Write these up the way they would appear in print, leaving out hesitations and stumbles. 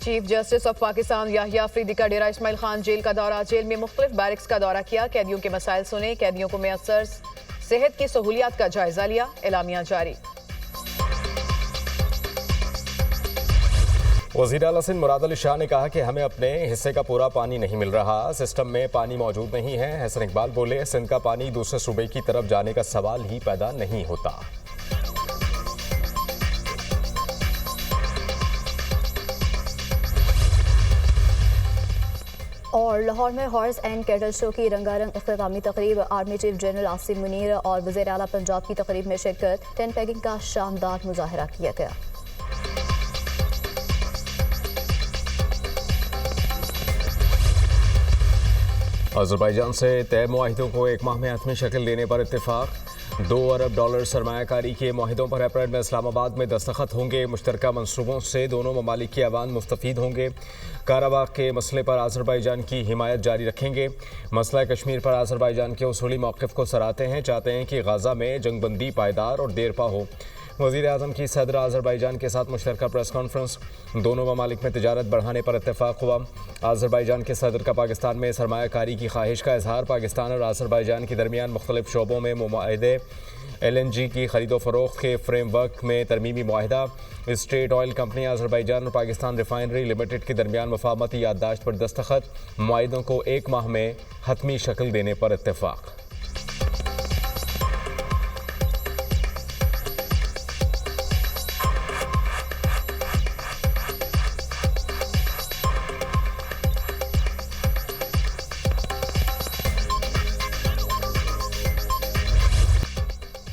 Chief justice of Pakistan Yahya Afridi का Dera Ismail Khan jail का दौरा। जेल में मुख्तलिफ बैरिक्स का दौरा किया, कैदियों के मसाइल सुने, कैदियों को मुयस्सर सेहत की सहूलियात का जायजा लिया। एलामिया जारी। वज़ीर आला सिंध मुराद अली शाह ने कहा कि हमें अपने हिस्से का पूरा पानी नहीं मिल रहा, सिस्टम में पानी मौजूद नहीं है। हसन इकबाल बोले, सिंध का पानी दूसरे सूबे की तरफ जाने का सवाल ही पैदा नहीं होता। और लाहौर में हॉर्स एंड कैटल शो की रंगारंग इख्तितामी तकरीब। Army chief general Asim Munir और वज़ीर आला पंजाब की तकरीब में शिरकत। टेंट पैकिंग का शानदार मुजाहरा किया गया। अज़रबैजान से तय मुआहिदों को एक माह में हतमी शक्ल देने पर इत्तेफाक। $2 अरब सरमायाकारी के मुआहिदों पर अप्रैल में इस्लामाबाद में दस्तखत होंगे। मुश्तरका मनसूबों से दोनों ममालिक की अवाम मुस्तफ़ीद होंगे। काराबाग के मसले पर आज़रबैजान की हिमायत जारी रखेंगे। मसला कश्मीर पर आज़रबैजान के उसूली मौक़िफ़ को सराहते हैं, चाहते हैं कि गाज़ा में जंगबंदी पायदार और देरपा हो। वज़ीर आज़म की सदर आज़रबैजान के साथ मुश्तरका प्रेस कॉन्फ्रेंस। दोनों ममालिक में तिजारत बढ़ाने पर इत्तेफाक हुआ। आज़रबैजान के सदर का पाकिस्तान में सरमायाकारी की ख्वाहिश का इजहार। पाकिस्तान और आज़रबैजान के दरमियान मुख्तलिफ शोबों में मुआहदे। LNG की खरीदो फरोख्त के फ्रेमवर्क में तरमीमी मुआहदा। स्टेट ऑयल कंपनी आज़रबैजान और पाकिस्तान रिफाइनरी लिमिटेड के दरमियान मफाहमती याददाश्त पर दस्तखत। मुआहिदों को एक माह में हतमी शक्ल देने पर इत्तेफाक।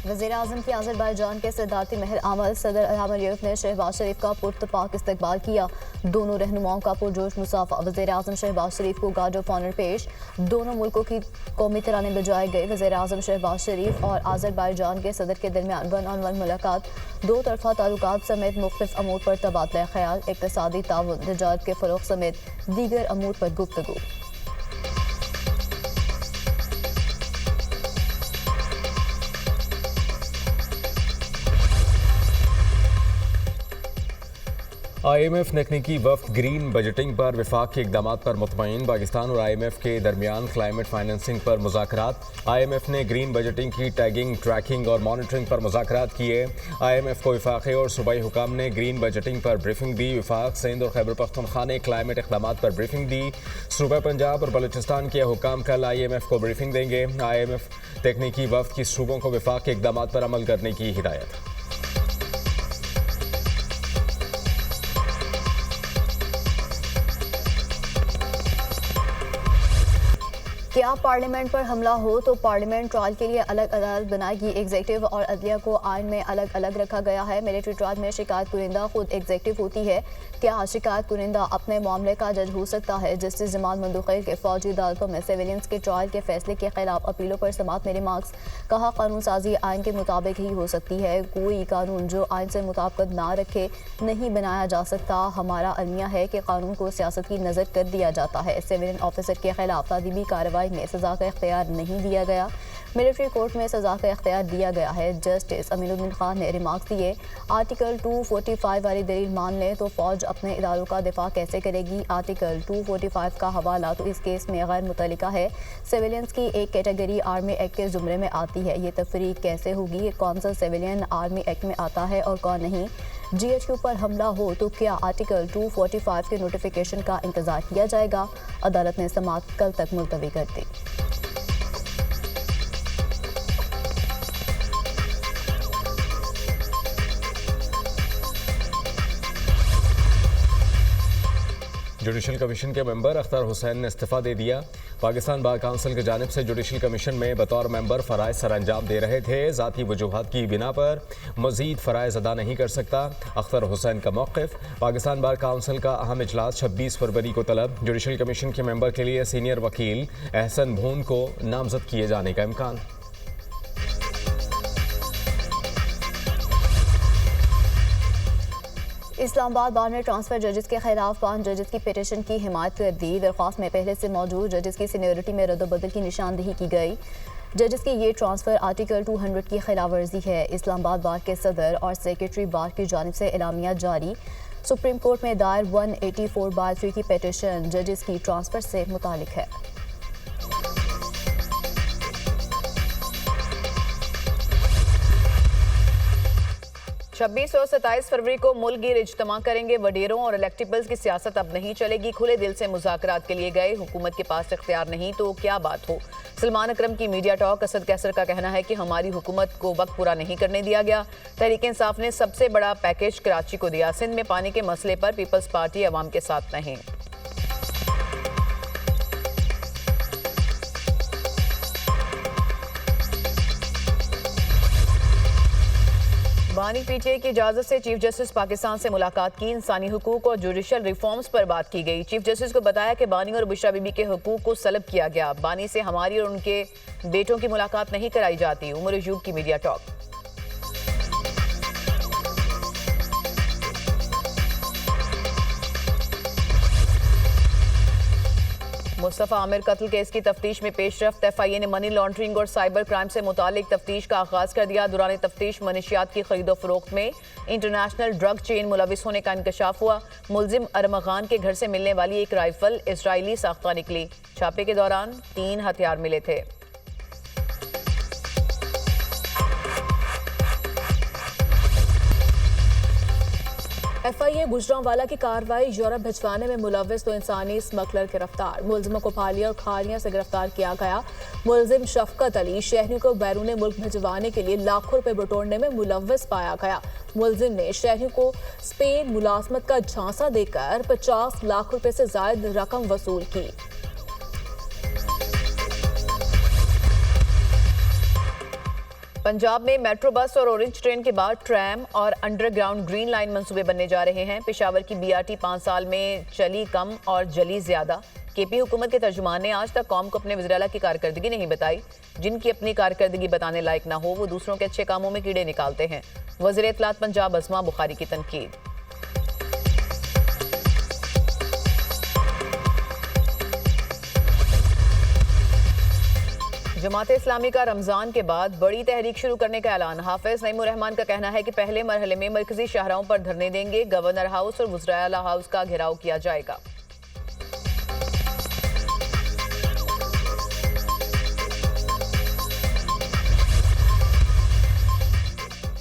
वज़ीर आज़म की आज़रबैजान के सदारती महल आमल सदर इल्हाम अलीयव ने शहबाज शरीफ का पुरतपाक इस्तकबाल किया। दोनों रहनुमाओं का पुरजोश मुसाफा। वज़ीर आज़म शहबाज शरीफ को गार्ड ऑफ ऑनर पेश। दोनों मुल्कों की कौमी तराने बजाए गए। वज़ीर आज़म शहबाज शरीफ और आज़रबैजान के सदर के दरमियान वन ऑन वन मुलाकात। दो तरफा ताल्लुकात समेत मुख्तलिफ अमूर पर तबादला ख्याल। इक़्तिसादी ताउन, तजारत के फ़रोग़ समेत दीगर अमूर पर गुफ्तगू। IMF तकनीकी वफ्द ग्रीन बजटिंग पर विफाक के इक़दामात पर मुतमईन। पाकिस्तान और IMF के दरमियान क्लाइमेट फाइनेंसिंग पर मुज़ाकरात। IMF ने ग्रीन बजटिंग की टैगिंग, ट्रैकिंग और मॉनिटरिंग पर मुज़ाकरात किए। IMF को वफाक़ी और सूबाई हुकाम ने ग्रीन बजटिंग पर ब्रीफिंग दी। वफाक, सिंध और खैबर पख्तूनख्वा ने क्लाइमेट इक़दामात पर ब्रीफिंग दी। सूबा पंजाब और बलूचिस्तान के हुकाम कल IMF को ब्रीफिंग देंगे। IMF तकनीकी वफ्द की सूबों को वफाक के इक़दामात पर अमल करने की हिदायत। क्या पार्लियामेंट पर हमला हो तो पार्लियामेंट ट्रायल के लिए अलग अदालत बनाएगी। एग्जीक्यूटिव और अदलिया को आइन में अलग अलग रखा गया है। मिलिट्री ट्रायल में शिकायत कुनिंदा खुद एग्जीक्यूटिव होती है। क्या शिकायत कुनिंदा अपने मामले का जज हो सकता है। जस्टिस जमाल मंदुखैल के फौजी अदालतों में सिविलियंस के ट्रायल के फैसले के खिलाफ अपीलों पर समाअत में रिमार्क्स। कहा, कानून साजी आइन के मुताबिक ही हो सकती है। कोई कानून जो आइन से मुताबिकत ना रखे नहीं बनाया जा सकता। हमारा अलमिया है कि कानून को सियासत की नज़र कर दिया जाता है। सिविलियन ऑफिसर के खिलाफ तादीबी कार्रवाई में सजा का इख्तियार नहीं दिया गया। मिलिट्री कोर्ट में सजा का इख्तियार दिया गया है। जस्टिस अमीनुद्दीन खान ने रिमार्क्स दिए, आर्टिकल 245 वाली दलील मान लें तो फौज अपने इदारों का दिफा कैसे करेगी। आर्टिकल 245 का हवाला तो इस केस में गैर मुतल्लिका है। सिविलियंस की एक कैटेगरी आर्मी एक्ट के जुमरे में आती है। ये तफरीक कैसे होगी, कौन सा सिविलियन आर्मी एक्ट में आता है और कौन नहीं। GHQ पर हमला हो तो क्या आर्टिकल 245 के नोटिफिकेशन का इंतजार किया जाएगा। अदालत ने समाअत कल तक मुलतवी कर दी। जुडिशल कमीशन के मेंबर अख्तर हुसैन ने इस्तीफ़ा दे दिया। पाकिस्तान बार काउंसिल की जानिब से जुडिशल कमीशन में बतौर मेंबर फ़राइज़ सर अंजाम दे रहे थे। ज़ाती वजूहात की बिना पर मज़ीद फ़राइज़ अदा नहीं कर सकता। अख्तर हुसैन का मौक़िफ़। पाकिस्तान बार काउंसिल का अहम इजलास 26 फरवरी को तलब। जुडिशल कमीशन के मेंबर के लिए सीनियर वकील एहसन भून को नामज़द किए जाने का इम्कान। इस्लामाबाद बार ने ट्रांसफर जजेस के खिलाफ 5 जजेस की पिटीशन की हिमायत कर दी। दरख्वास्त में पहले से मौजूद जजेस की सीनियरिटी में रद्दबदल की निशानदेही की गई। जजेस की ये ट्रांसफ़र आर्टिकल 200 की खिलाफ वर्जी है। इस्लामाबाद बार के सदर और सेक्रेटरी बार की जानिब से एलामिया जारी। सुप्रीम कोर्ट में दायर 184/3 की पिटीशन जजेस की ट्रांसफर से मुतालिक है। छब्बीस और 27 फरवरी को मुल्क गिर इज्तिमा करेंगे वडेरों और इलेक्टेबल्स की सियासत अब नहीं चलेगी। खुले दिल से मुज़ाकरात के लिए गए, हुकूमत के पास इख्तियार नहीं तो क्या बात हो। सलमान अकरम की मीडिया टॉक। असद कैसर का कहना है कि हमारी हुकूमत को वक्त पूरा नहीं करने दिया गया। तहरीक इंसाफ ने सबसे बड़ा पैकेज कराची को दिया। सिंध में पानी के मसले पर पीपल्स पार्टी अवाम के साथ नहीं। बानी पीटीआई की इजाजत से चीफ जस्टिस पाकिस्तान से मुलाकात की। इंसानी हुकूक और जुडिशल रिफॉर्म्स पर बात की गई। चीफ जस्टिस को बताया कि बानी और बुशरा बीबी के हुकूक को सलब किया गया। बानी से हमारी और उनके बेटों की मुलाकात नहीं कराई जाती। उमर अयूब की मीडिया टॉक। मुस्तफा आमिर कत्ल केस की तफ्तीश में पेशरफ्त। एफआईए ने मनी लॉन्ड्रिंग और साइबर क्राइम से मुतालिक तफ्तीश का आगाज कर दिया। दौरान तफ्तीश मनशियात की खरीदो फरोख्त में इंटरनेशनल ड्रग चेन मुलविस होने का इंकशाफ हुआ। मुलजिम अरमगान के घर से मिलने वाली एक राइफल इजरायली साख्ता निकली। छापे के दौरान 3 हथियार मिले थे। एफआईए गुजरांवाला की कार्रवाई। यूरोप भिजवाने में मुलविस तो इंसानी स्मगलर गिरफ्तार। मुलजिमों को पालिया और खारिया से गिरफ्तार किया गया। मुलजिम शफकत अली शहरियों को बैरून मुल्क भिजवाने के लिए लाखों रुपए बटोरने में मुलविस पाया गया। मुलजिम ने शहरियों को स्पेन मुलाजमत का झांसा देकर 50 लाख रुपए से ज्यादा रकम वसूल की। पंजाब में मेट्रो बस और ऑरेंज ट्रेन के बाद ट्रैम और अंडरग्राउंड ग्रीन लाइन मंसूबे बनने जा रहे हैं। पेशावर की बीआरटी 5 साल में चली कम और जली ज्यादा। केपी हुकूमत के तर्जुमान ने आज तक कौम को अपने वज़ीर-ए-आला की कारकर्दगी नहीं बताई। जिनकी अपनी कारकर्दगी बताने लायक ना हो वो दूसरों के अच्छे कामों में कीड़े निकालते हैं। वज़ीर इत्तलात पंजाब अज़मा बुखारी की तनकीद। जमात इस्लामी का रमजान के बाद बड़ी तहरीक शुरू करने का ऐलान। हाफिज नईमुर रहमान का कहना है कि पहले मरहले में मरकजी शाहराहों पर धरने देंगे। गवर्नर हाउस और वज़ीर-ए-आला हाउस का घेराव किया जाएगा।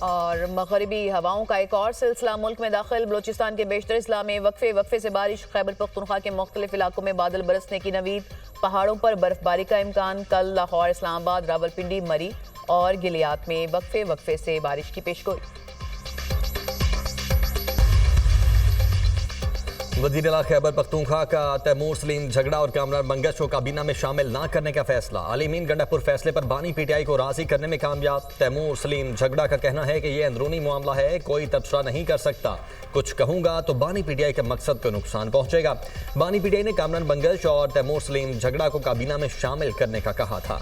और मगरिबी हवाओं का एक और सिलसिला मुल्क में दाखिल। बलोचिस्तान के बेशतर अजला में वक्फे से बारिश। खैबर पख्तूनख्वा के मुख्तलिफ इलाकों में बादल बरसने की नवीद। पहाड़ों पर बर्फबारी का इम्कान। कल लाहौर, इस्लामाबाद, रावलपिंडी, मरी और गिलियात में वक्फे से बारिश की पेशगोई। वज़ीर-ए-आला खैबर पख्तूनख्वा का तैमूर सलीम झगड़ा और कामरान बंगश को काबीना में शामिल न करने का फैसला। अलीमीन गंडापुर फैसले पर बानी पीटीआई को राजी करने में कामयाब। तैमूर सलीम झगड़ा का कहना है कि यह अंदरूनी मामला है, कोई तबसरा नहीं कर सकता। कुछ कहूंगा तो बानी पीटीआई के मकसद को नुकसान पहुंचेगा। बानी पीटीआई ने कामरान बंगश और तैमूर सलीम झगड़ा को काबीना में शामिल करने का कहा था।